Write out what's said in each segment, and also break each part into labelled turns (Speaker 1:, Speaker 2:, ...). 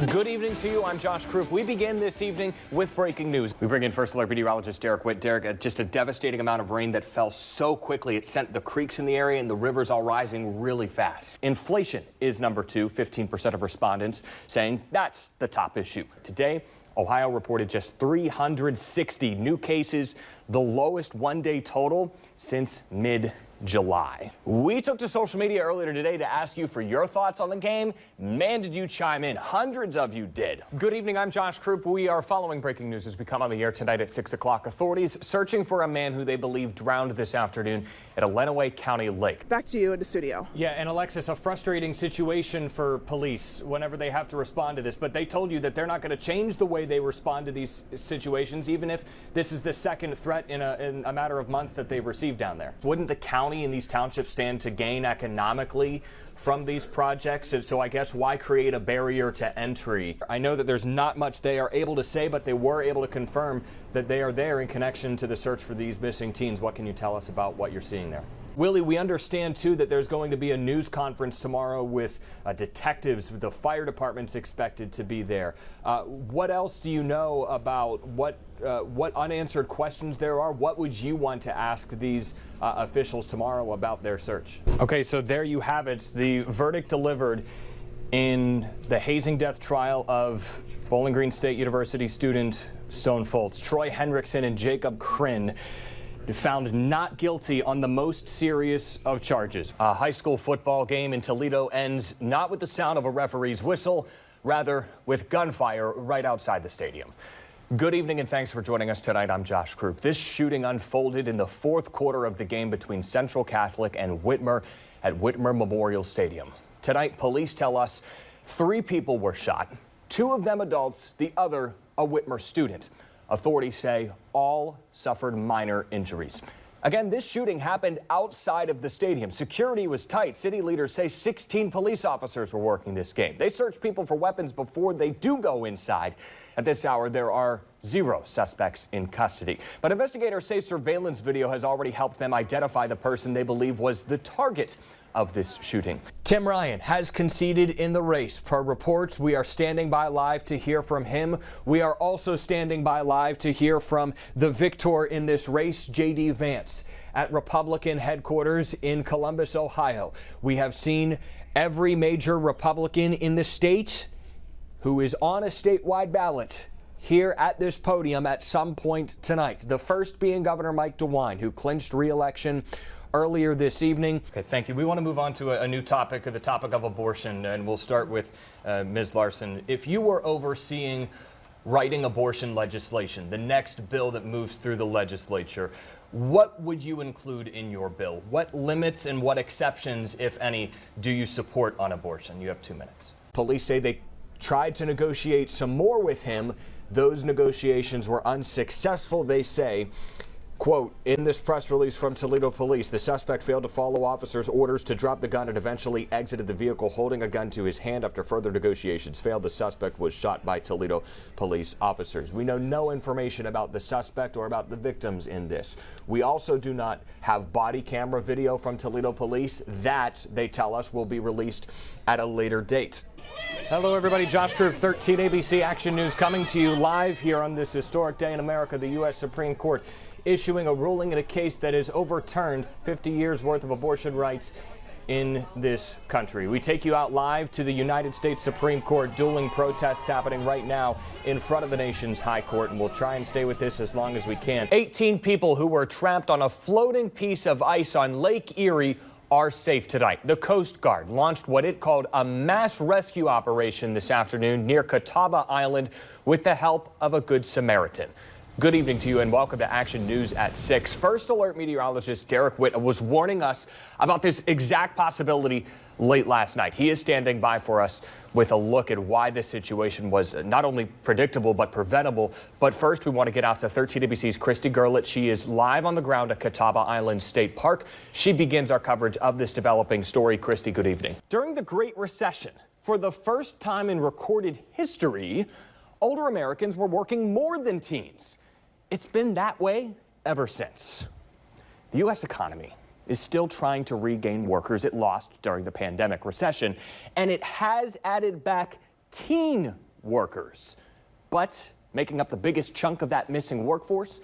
Speaker 1: Good evening to you. I'm Josh Croup. We begin this evening with breaking news. We bring in First Alert meteorologist Derek Witt. Derek, just a devastating amount of rain that fell so quickly. It sent the creeks in the area and the rivers all rising really fast. Inflation is number two. 15% of respondents saying that's the top issue. Today, Ohio reported just 360 new cases, the lowest one-day total since mid-July. We took to social media earlier today to ask you for your thoughts on the game. Man, did you chime in. Hundreds of you did. Good evening. I'm Josh Croup. We are following breaking news as we come on the air tonight at 6 o'clock. Authorities searching for a man who they believe drowned this afternoon at a Lenawee County lake.
Speaker 2: Back to you in the studio.
Speaker 1: Yeah, and Alexis, a frustrating situation for police whenever they have to respond to this, but they told you that they're not going to change the way they respond to these situations, even if this is the second threat in a matter of months that they've received down there. Wouldn't the county and these townships stand to gain economically from these projects? And so I guess why create a barrier to entry? I know that there's not much they are able to say, but they were able to confirm that they are there in connection to the search for these missing teens. What can you tell us about what you're seeing there? Willie, we understand, too, that there's going to be a news conference tomorrow with detectives. The fire department's expected to be there. What else do you know about what unanswered questions there are? What would you want to ask these officials tomorrow about their search? Okay, so there you have it. The verdict delivered in the hazing death trial of Bowling Green State University student Stone Foltz. Troy Hendrickson and Jacob Krinn found not guilty on the most serious of charges. A high school football game in Toledo ends not with the sound of a referee's whistle, rather with gunfire right outside the stadium. Good evening and thanks for joining us tonight. I'm Josh Croup. This shooting unfolded in the fourth quarter of the game between Central Catholic and Whitmer at Whitmer Memorial Stadium. Tonight, police tell us 3 people were shot, 2 of them adults, the other a Whitmer student. Authorities say all suffered minor injuries. Again, this shooting happened outside of the stadium. Security was tight. City leaders say 16 police officers were working this game. They search people for weapons before they do go inside. At this hour, there are 0 suspects in custody. But investigators say surveillance video has already helped them identify the person they believe was the target of this shooting. Tim Ryan has conceded in the race. Per reports, we are standing by live to hear from him. We are also standing by live to hear from the victor in this race, J.D. Vance, at Republican headquarters in Columbus, Ohio. We have seen every major Republican in the state who is on a statewide ballot here at this podium at some point tonight. The first being Governor Mike DeWine, who clinched re-election earlier this evening. Okay, thank you. We want to move on to a new topic, the topic of abortion, and we'll start with Ms. Larson. If you were overseeing writing abortion legislation, the next bill that moves through the legislature, what would you include in your bill? What limits and what exceptions, if any, do you support on abortion? You have 2 minutes. Police say they tried to negotiate some more with him. Those negotiations were unsuccessful, they say. Quote, in this press release from Toledo police, the suspect failed to follow officers' orders to drop the gun and eventually exited the vehicle holding a gun to his hand. After further negotiations failed, the suspect was shot by Toledo police officers. We know no information about the suspect or about the victims in this. We also do not have body camera video from Toledo police. That, they tell us, will be released at a later date. Hello, everybody. Josh Croup, 13 ABC Action News, coming to you live here on this historic day in America. The U.S. Supreme Court issuing a ruling in a case that has overturned 50 years worth of abortion rights in this country. We take you out live to the United States Supreme Court. Dueling protests happening right now in front of the nation's high court, and we'll try and stay with this as long as we can. 18 people who were trapped on a floating piece of ice on Lake Erie are safe tonight. The Coast Guard launched what it called a mass rescue operation this afternoon near Catawba Island with the help of a Good Samaritan. Good evening to you and welcome to Action News at 6. First Alert meteorologist Derek Witt was warning us about this exact possibility late last night. He is standing by for us with a look at why this situation was not only predictable but preventable. But first, we want to get out to 13 ABC's Christy Gurlitt. She is live on the ground at Catawba Island State Park. She begins our coverage of this developing story. Christy, good evening. During the Great Recession, for the first time in recorded history, older Americans were working more than teens. It's been that way ever since. The U.S. economy is still trying to regain workers it lost during the pandemic recession, and it has added back teen workers. But making up the biggest chunk of that missing workforce,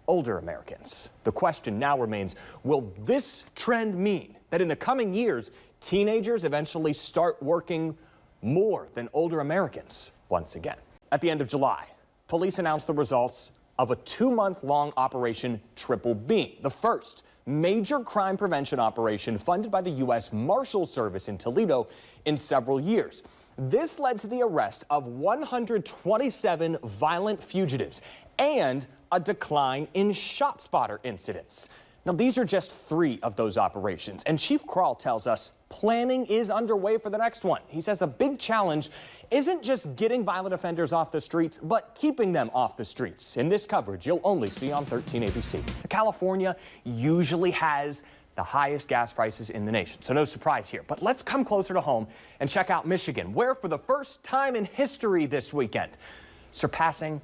Speaker 1: older Americans. The question now remains, will this trend mean that in the coming years, teenagers eventually start working more than older Americans once again? At the end of July, police announced the results of a 2-month-long Operation Triple Beam, the first major crime prevention operation funded by the U.S. Marshals Service in Toledo in several years. This led to the arrest of 127 violent fugitives and a decline in ShotSpotter incidents. Now, these are just 3 of those operations, and Chief Croup tells us planning is underway for the next one. He says a big challenge isn't just getting violent offenders off the streets, but keeping them off the streets. In this coverage, you'll only see on 13 ABC. California usually has the highest gas prices in the nation, so no surprise here. But let's come closer to home and check out Michigan, where for the first time in history this weekend, surpassing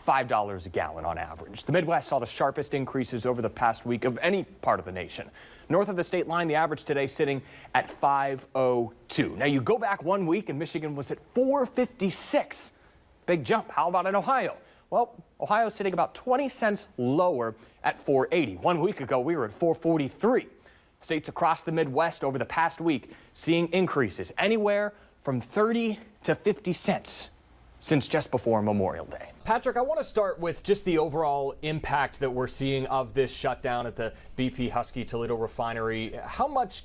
Speaker 1: $5 a gallon on average. The Midwest saw the sharpest increases over the past week of any part of the nation. North of the state line, the average today sitting at $5.02. Now you go back 1 week and Michigan was at $4.56. Big jump. How about in Ohio? Well, Ohio's sitting about 20 cents lower at $4.80. 1 week ago, we were at $4.43. States across the Midwest over the past week seeing increases anywhere from 30 to 50 cents since just before Memorial Day. Patrick, I want to start with just the overall impact that we're seeing of this shutdown at the BP Husky Toledo refinery. How much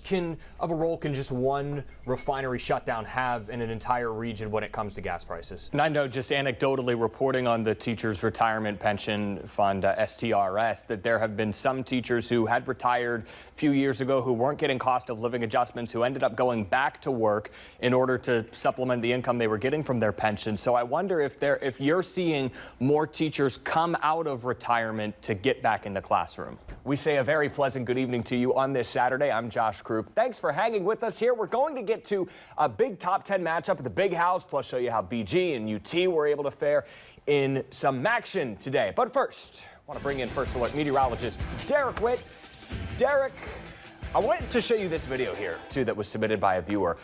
Speaker 1: of a role can just one refinery shutdown have in an entire region when it comes to gas prices? And I know, just anecdotally reporting on the Teachers Retirement Pension Fund, STRS, that there have been some teachers who had retired a few years ago who weren't getting cost of living adjustments, who ended up going back to work in order to supplement the income they were getting from their pension. So I wonder if you're seeing more teachers come out of retirement to get back in the classroom. We say a very pleasant good evening to you on this Saturday. I'm Josh Croup. Thanks for hanging with us here. We're going to get to a big top 10 matchup at the Big House, plus show you how BG and UT were able to fare in some action today. But first, I want to bring in First Alert meteorologist Derek Witt. Derek, I wanted to show you this video here, too, that was submitted by a viewer.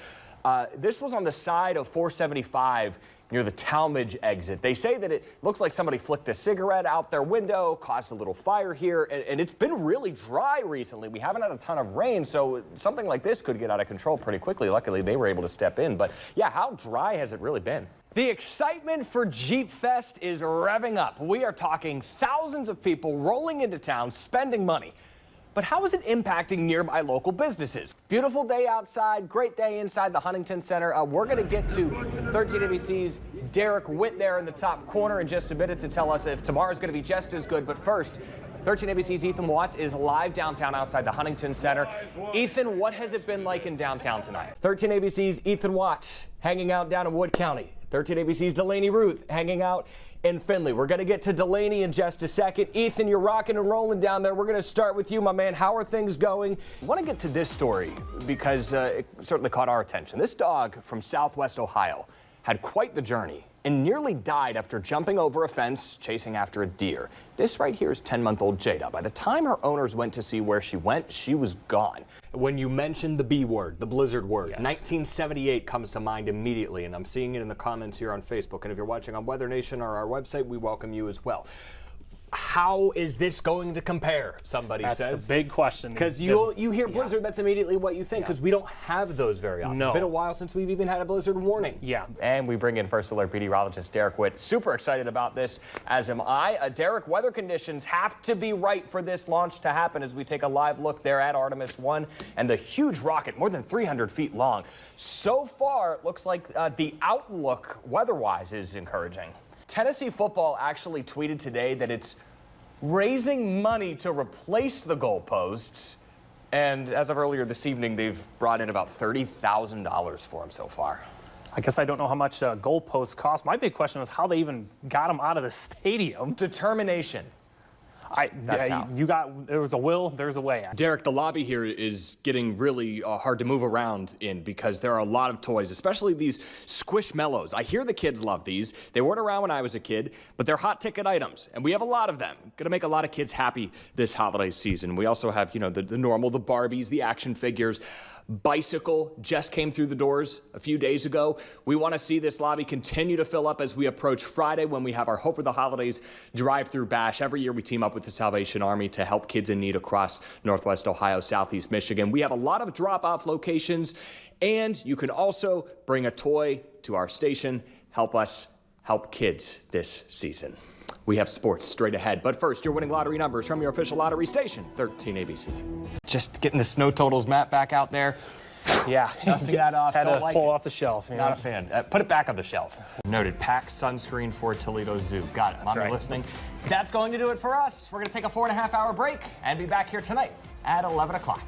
Speaker 1: This was on the side of 475 near the Talmadge exit. They say that it looks like somebody flicked a cigarette out their window, caused a little fire here, and it's been really dry recently. We haven't had a ton of rain, so something like this could get out of control pretty quickly. Luckily, they were able to step in. But yeah, how dry has it really been? The excitement for Jeep Fest is revving up. We are talking thousands of people rolling into town, spending money. But how is it impacting nearby local businesses? Beautiful day outside, great day inside the Huntington Center. We're going to get to 13 ABC's Derek Witt there in the top corner in just a minute to tell us if tomorrow's going to be just as good. But first, 13 ABC's Ethan Watts is live downtown outside the Huntington Center. Ethan, what has it been like in downtown tonight? 13 ABC's Ethan Watts hanging out down in Wood County. 13 ABC's Delaney Ruth hanging out in Findlay. We're going to get to Delaney in just a second. Ethan, you're rocking and rolling down there. We're going to start with you, my man. How are things going? I want to get to this story because it certainly caught our attention. This dog from Southwest Ohio had quite the journey and nearly died after jumping over a fence chasing after a deer. This right here is 10-month-old Jada. By the time her owners went to see where she went, she was gone. When you mentioned the B word, the blizzard word, yes, 1978 comes to mind immediately, and I'm seeing it in the comments here on Facebook. And if you're watching on Weather Nation or our website, we welcome you as well. How is this going to compare, somebody says?
Speaker 2: That's the big question.
Speaker 1: Because you hear blizzard, that's immediately what you think, because we don't have those very often.
Speaker 2: No.
Speaker 1: It's been a while since we've even had a blizzard warning.
Speaker 2: Yeah.
Speaker 1: And we bring in First Alert meteorologist Derek Witt. Super excited about this, as am I. Derek, weather conditions have to be right for this launch to happen as we take a live look there at Artemis 1 and the huge rocket, more than 300 feet long. So far, it looks like the outlook weather-wise is encouraging. Tennessee football actually tweeted today that it's raising money to replace the goalposts. And as of earlier this evening, they've brought in about $30,000 for them so far.
Speaker 2: I guess I don't know how much goalposts cost. My big question was how they even got them out of the stadium.
Speaker 1: Determination.
Speaker 2: There was a will, there's a way.
Speaker 1: Derek, the lobby here is getting really hard to move around in because there are a lot of toys, especially these Squishmallows. I hear the kids love these. They weren't around when I was a kid, but they're hot ticket items, and we have a lot of them. Going to make a lot of kids happy this holiday season. We also have, the normal, the Barbies, the action figures. Bicycle just came through the doors a few days ago. We want to see this lobby continue to fill up as we approach Friday when we have our Hope for the Holidays drive-through bash. Every year we team up with the Salvation Army to help kids in need across Northwest Ohio, Southeast Michigan. We have a lot of drop-off locations, and you can also bring a toy to our station. Help us help kids this season. We have sports straight ahead, but first, your winning lottery numbers from your official lottery station, 13 ABC. Just getting the snow totals map back out there.
Speaker 2: Yeah,
Speaker 1: Dusting that off.
Speaker 2: Had
Speaker 1: Don't
Speaker 2: to
Speaker 1: like
Speaker 2: pull
Speaker 1: it.
Speaker 2: off the shelf.
Speaker 1: Not a fan. Put it back on the shelf. Noted. Pack sunscreen for Toledo Zoo. Got it. Mommy
Speaker 2: right.
Speaker 1: listening. That's going to do it for us. We're going to take a 4.5-hour break and be back here tonight at 11 o'clock.